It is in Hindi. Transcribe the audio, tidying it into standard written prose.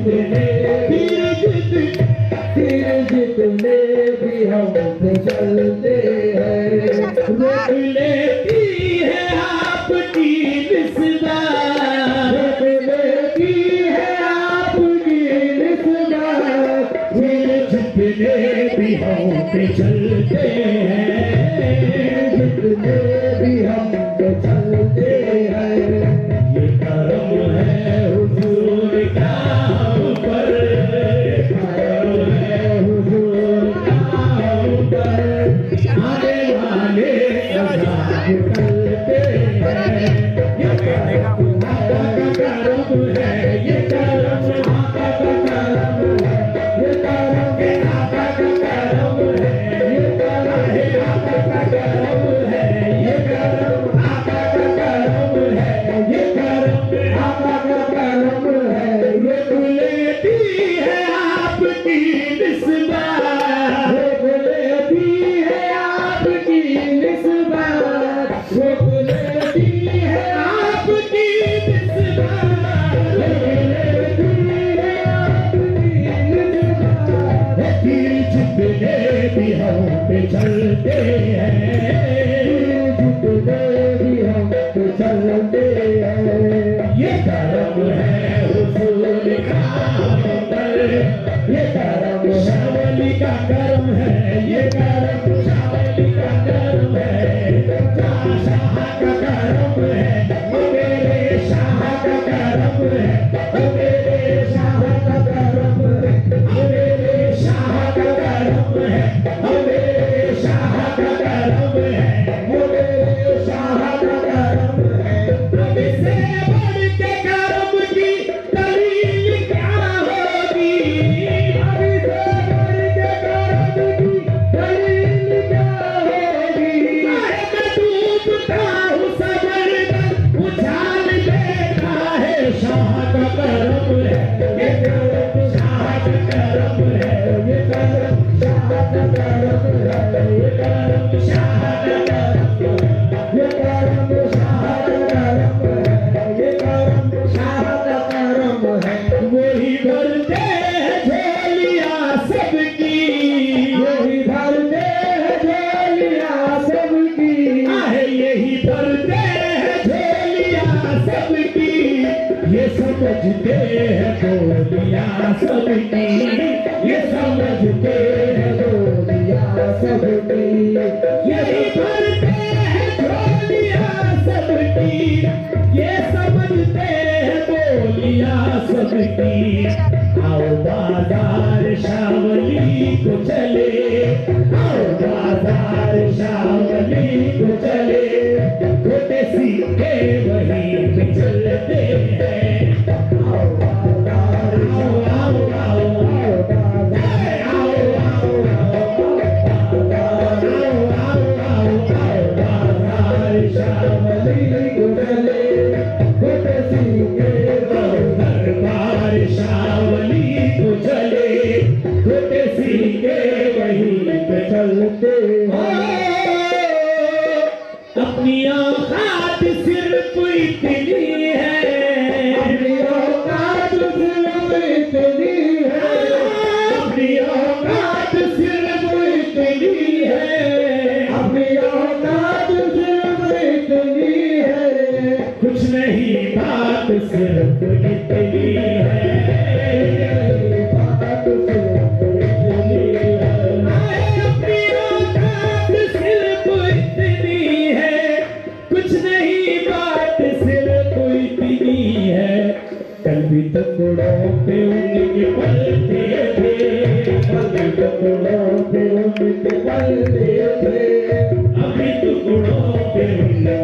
जितने भी हम चलते हैं, रोक लेती है आपकी निस्बत, रोक लेती है आपकी निस्बत, जितने भी हम पे चलते हैं, जितने भी हम पे चलते हैं, ये करम है हुजूर का हम पर, करम है हुजूर का हम पर, आने वाले सदा निकलते हैं, ये करम आका का करम है, ये करम आका का करम है, ये करम आका का करम है, ये करम आका का करम है, ये करम आका का करम है, ये करम आका का करम है, ये खुलेती है आपकी निस्बत, ये खुलेती है आपकी निस्बत, ये खुलेती है आपकी निस्बत, ये खुलेती है आपकी निस्बत, तीर जितने भी हम पे चलते हैं, जितने भी हम पे चलते हैं, ये करम है हुजूर का हम पर, ये करम शावली का करम है, ये करम शावली का करम है, शाह का करम है, वो मेरे शाह का करम है, वो मेरे शाह का करम है, वो मेरे शाह का करम है, वो मेरे शाह का करम है, वो मेरे शाह का करम है, अब इससे बढ़ के करम की दलील क्या होगी, अब इससे बढ़ के करम की दलील क्या होगी, मैं डूबता हूँ सबर का उछाल देखा है, शाह का करम है, ये करम शाह का करम है, ये करम शाह का करम है, ये करम शाह का करम है, ये करम शाह का करम है, ये करम शाह का करम है, वही भरते हैं झोलियां सबकी, वही भरते हैं झोलियां सबकी, आहे यही भरते हैं झोलियां सबकी, ये समझते हैं झोलियां सबकी, ये समझते हैं झोलियां सबकी, यही भरते हैं झोलियां सबकी, ये समझते हैं बोलियां सबकी, आओ बाजार शावली को चले, आओ बाजार शावली को चले, छोटे सीखे वहीं पे चलते हैं, आओ बाजार आओ आओ आओ आओ बाजार आओ आओ आओ बाजार शावली को चले, छोटे सीखे दरबार शावली को चले, छोटे सीखे वहीं पे चलते हैं, अपनी औकात सिर्फ इतनी है, अपनी औकात सिर्फ इतनी है, अपनी औकात सिर्फ इतनी है, अपनी औकात सिर्फ इतनी है, कुछ नहीं बात सिर्फ इतनी है, बात सिर्फ इतनी है, अपनी औकात सिर्फ इतनी है, कुछ नहीं बात सिर्फ इतनी है, कल भी टुकड़ों पे उनके पलते थे, कल भी टुकड़ों पे उनके पलते थे, अभी टुकड़ों पे उनके